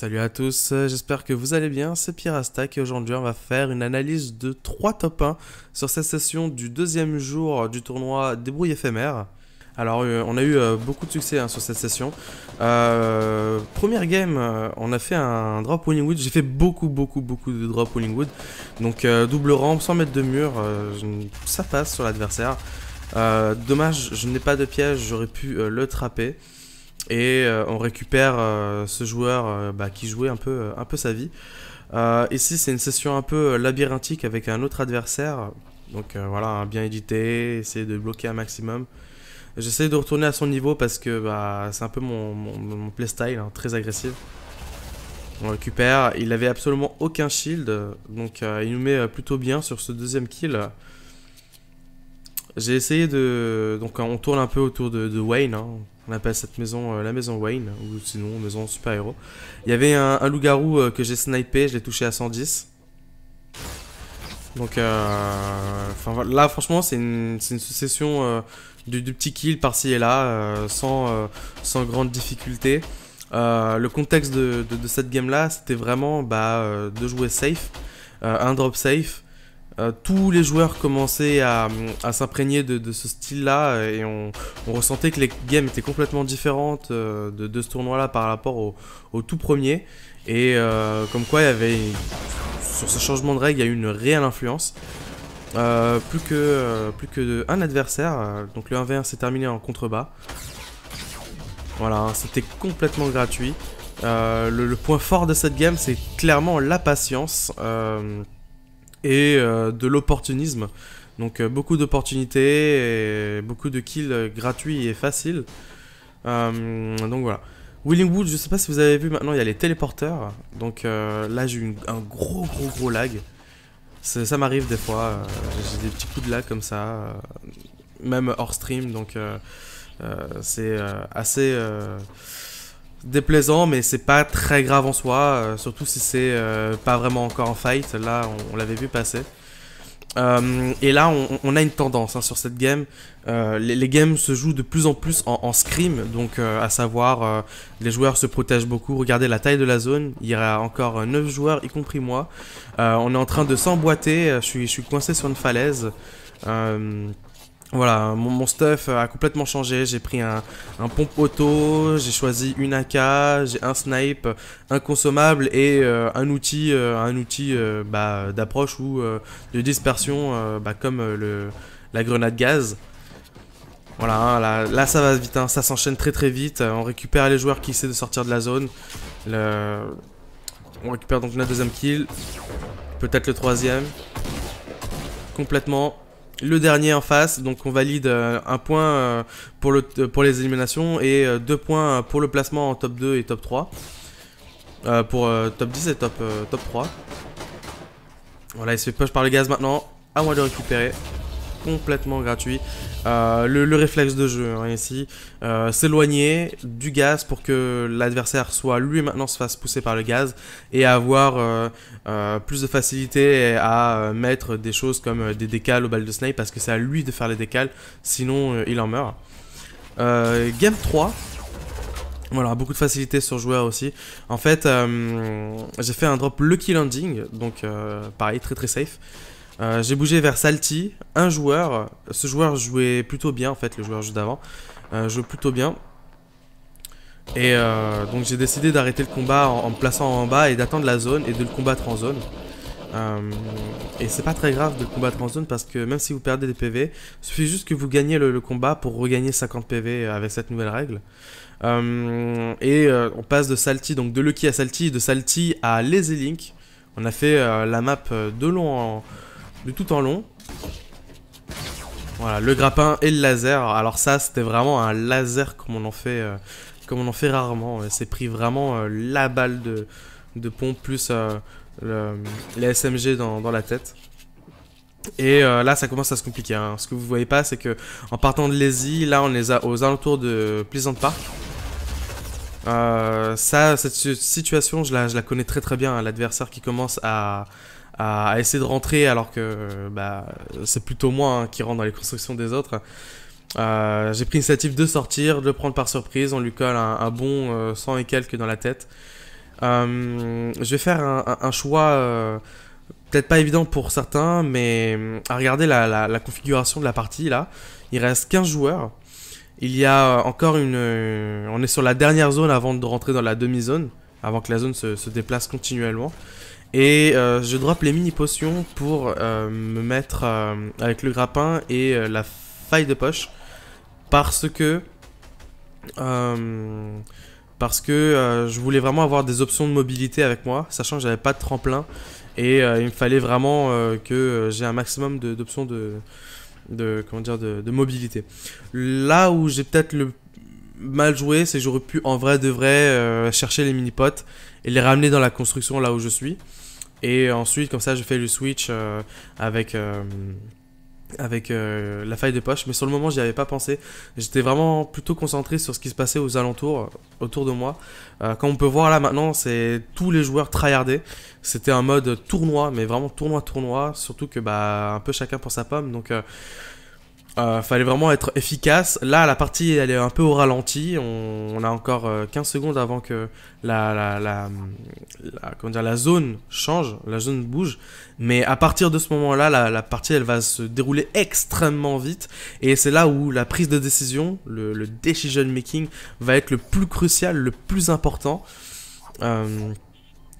Salut à tous, j'espère que vous allez bien, c'est Pirasta et aujourd'hui on va faire une analyse de 3 top 1 sur cette session du deuxième jour du tournoi Débrouille éphémère. Alors on a eu beaucoup de succès sur cette session. Première game, on a fait un drop Wallingwood, j'ai fait beaucoup de drop Wallingwood. Donc double rampe, 100 mètres de mur, ça passe sur l'adversaire. Dommage, je n'ai pas de piège, j'aurais pu le trapper. Et on récupère ce joueur qui jouait un peu sa vie. Ici c'est une session un peu labyrinthique avec un autre adversaire. Donc voilà, bien édité, essayer de bloquer un maximum. J'essaie de retourner à son niveau parce que c'est un peu mon playstyle, hein, très agressif. On récupère, il avait absolument aucun shield, donc il nous met plutôt bien sur ce deuxième kill. J'ai essayé de... Donc on tourne un peu autour de Wayne, hein. On appelle cette maison la maison Wayne, ou sinon maison super héros. Il y avait un loup-garou que j'ai snipé, je l'ai touché à 110. Donc là franchement c'est une succession du petit kill par-ci et là, sans grande difficulté. Le contexte de cette game là c'était vraiment de jouer safe, un drop safe. Tous les joueurs commençaient à s'imprégner de ce style-là et on ressentait que les games étaient complètement différentes de ce tournoi-là par rapport au tout premier. Et comme quoi, il y avait, sur ce changement de règle, il y a eu une réelle influence. Plus que un adversaire, donc le 1v1 s'est terminé en contrebas. Voilà, c'était complètement gratuit. Le point fort de cette game, c'est clairement la patience. Et de l'opportunisme, donc beaucoup d'opportunités et beaucoup de kills gratuits et faciles. Donc voilà. Wallingwood, je sais pas si vous avez vu, maintenant il y a les téléporteurs. Donc là j'ai eu un gros lag. Ça m'arrive des fois, j'ai des petits coups de lag comme ça, même hors stream, donc c'est assez déplaisant, mais c'est pas très grave en soi, surtout si c'est pas vraiment encore en fight. Là on l'avait vu passer. Et là on a une tendance sur cette game. Les games se jouent de plus en plus en scrim, donc à savoir les joueurs se protègent beaucoup. Regardez la taille de la zone, il y a encore 9 joueurs y compris moi. On est en train de s'emboîter, je suis coincé sur une falaise. Voilà, mon stuff a complètement changé. J'ai pris un pompe auto, j'ai choisi une AK, j'ai un snipe, un consommable et un outil d'approche ou de dispersion comme la grenade gaz. Voilà, là ça va vite, ça s'enchaîne très vite. On récupère les joueurs qui essaient de sortir de la zone. On récupère donc notre deuxième kill, peut-être le troisième. Complètement. Le dernier en face, donc on valide un point pour les éliminations et 2 points pour le placement en top 2 et top 3. Pour top 10 et top 3. Voilà, il se fait push par le gaz maintenant. À moi de récupérer. Complètement gratuit. Le réflexe de jeu ici, s'éloigner du gaz pour que l'adversaire soit lui maintenant se fasse pousser par le gaz et avoir plus de facilité à mettre des choses comme des décals aux balles de snipe parce que c'est à lui de faire les décals, sinon il en meurt. Game 3. Voilà, beaucoup de facilité sur joueur aussi. En fait, j'ai fait un drop Lucky Landing, donc pareil, très safe. J'ai bougé vers Salty, un joueur. Ce joueur jouait plutôt bien en fait, le joueur juste d'avant. Jouait plutôt bien. Et donc j'ai décidé d'arrêter le combat en me plaçant en bas et d'attendre la zone et de le combattre en zone. Et c'est pas très grave de le combattre en zone parce que même si vous perdez des PV, il suffit juste que vous gagnez le combat pour regagner 50 PV avec cette nouvelle règle. On passe de Salty, donc de Lucky à Salty, de Salty à Lazy Link. On a fait la map de tout en long. Voilà, le grappin et le laser. Alors ça, c'était vraiment un laser comme on en fait rarement. C'est pris vraiment la balle de pompe plus les SMG dans la tête. Et là, ça commence à se compliquer. Ce que vous voyez pas, c'est que en partant de Lazy, là, on les a aux alentours de Pleasant Park. Cette situation, je la connais très bien. L'adversaire qui commence à essayer de rentrer alors que c'est plutôt moi qui rentre dans les constructions des autres. J'ai pris l'initiative de sortir, de le prendre par surprise. On lui colle un bon 100 et quelques dans la tête. Je vais faire un choix peut-être pas évident pour certains, mais à regarder la configuration de la partie là, il reste 15 joueurs. Il y a encore on est sur la dernière zone avant de rentrer dans la demi-zone, avant que la zone se déplace continuellement. Et je drop les mini potions pour me mettre avec le grappin et la faille de poche. Parce que je voulais vraiment avoir des options de mobilité avec moi, sachant que j'avais pas de tremplin. Et il me fallait vraiment que j'ai un maximum d'options comment dire, de mobilité. Là où j'ai peut-être le mal joué, c'est que j'aurais pu en vrai de vrai chercher les mini-potes et les ramener dans la construction là où je suis. Et ensuite, comme ça, je fais le switch avec la faille de poche. Mais sur le moment, j'y avais pas pensé. J'étais vraiment plutôt concentré sur ce qui se passait aux alentours, autour de moi. Comme on peut voir là maintenant, c'est tous les joueurs tryhardaient. C'était un mode tournoi, mais vraiment tournoi. Surtout que bah un peu chacun pour sa pomme. Donc fallait vraiment être efficace. Là, la partie elle est un peu au ralenti. On a encore 15 secondes avant que comment dire, la zone change, la zone bouge. Mais à partir de ce moment-là, la partie elle va se dérouler extrêmement vite. Et c'est là où la prise de décision, le decision making, va être le plus crucial, le plus important.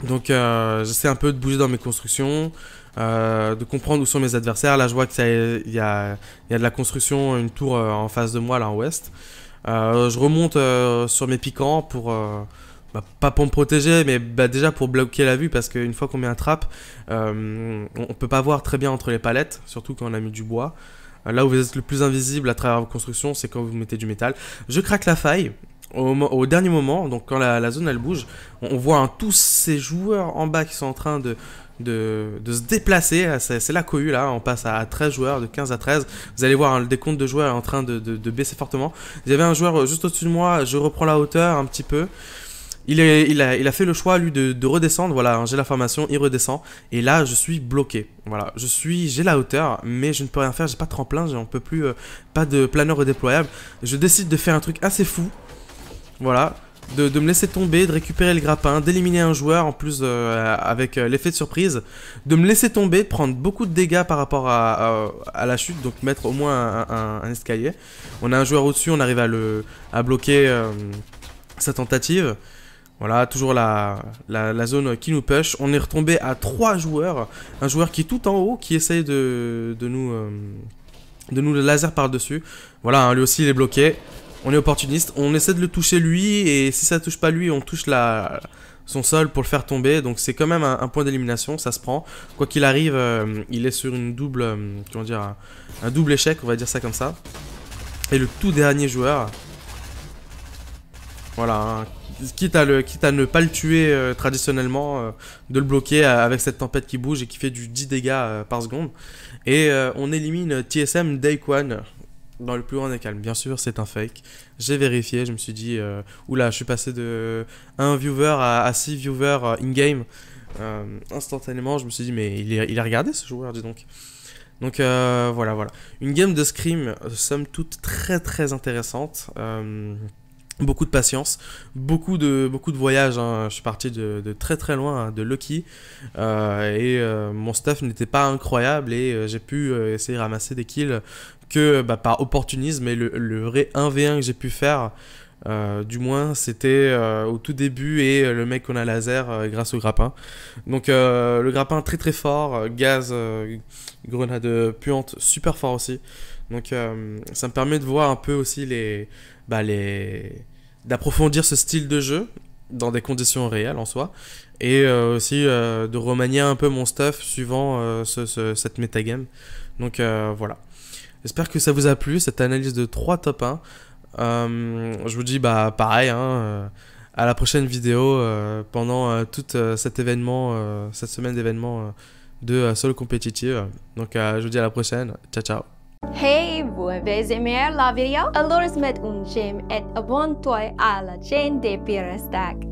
Donc j'essaie un peu de bouger dans mes constructions. De comprendre où sont mes adversaires. Là je vois qu'il y a de la construction, une tour en face de moi là en ouest. Je remonte sur mes piquants pour pas pour me protéger, mais déjà pour bloquer la vue, parce qu'une fois qu'on met un trap, on peut pas voir très bien entre les palettes, surtout quand on a mis du bois. Là où vous êtes le plus invisible à travers vos constructions, c'est quand vous mettez du métal. Je craque la faille au dernier moment, donc quand la zone elle bouge, on voit tous ces joueurs en bas qui sont en train de se déplacer. C'est la cohue là, on passe à 13 joueurs, de 15 à 13. Vous allez voir le décompte de joueurs est en train de baisser fortement. Il y avait un joueur juste au-dessus de moi, je reprends la hauteur un petit peu. Il a fait le choix lui de redescendre, voilà, j'ai la formation, il redescend. Et là je suis bloqué, voilà, j'ai la hauteur, mais je ne peux rien faire, j'ai pas de tremplin, j'en peux plus, pas de planeur redéployable. Je décide de faire un truc assez fou, voilà. De me laisser tomber, de récupérer le grappin, d'éliminer un joueur en plus avec l'effet de surprise, de me laisser tomber, de prendre beaucoup de dégâts par rapport à la chute, donc mettre au moins un escalier. On a un joueur au-dessus, on arrive à bloquer sa tentative. Voilà, toujours la zone qui nous push. On est retombé à 3 joueurs, un joueur qui est tout en haut, qui essaye de nous laser par-dessus. Voilà, hein, lui aussi il est bloqué. On est opportuniste, on essaie de le toucher lui, et si ça touche pas lui, on touche son sol pour le faire tomber. Donc c'est quand même un point d'élimination, ça se prend. Quoi qu'il arrive, il est sur une double, comment dire, un double échec, on va dire ça comme ça. Et le tout dernier joueur, voilà, hein, quitte à ne pas le tuer traditionnellement, de le bloquer avec cette tempête qui bouge et qui fait du 10 dégâts par seconde. Et on élimine TSM Daequan. Dans le plus grand des calmes. Bien sûr, c'est un fake. J'ai vérifié, je me suis dit, oula, je suis passé de 1 viewer à 6 viewers in-game. Instantanément, je me suis dit, mais il a regardé ce joueur, dis donc. Donc voilà. Une game de Scream, somme toute très très intéressante. Beaucoup de patience, beaucoup de voyages, hein. Je suis parti de très très loin, hein, de Lucky, et mon stuff n'était pas incroyable, et j'ai pu essayer de ramasser des kills que par opportunisme. Et le vrai 1v1 que j'ai pu faire, du moins c'était au tout début, et le mec qu'on a laser grâce au grappin. Donc le grappin très très fort, gaz, grenade puante super fort aussi. Donc ça me permet de voir un peu aussi d'approfondir ce style de jeu dans des conditions réelles en soi, et aussi de remanier un peu mon stuff suivant cette metagame. Donc voilà, j'espère que ça vous a plu, cette analyse de 3 top 1. Je vous dis pareil, hein, à la prochaine vidéo pendant toute cet événement, cette semaine d'événements de solo compétitive. Donc je vous dis à la prochaine, ciao. Hey, voi vezi mer la video? Allora smet un gem et abon toi alla chain de Pira Stack.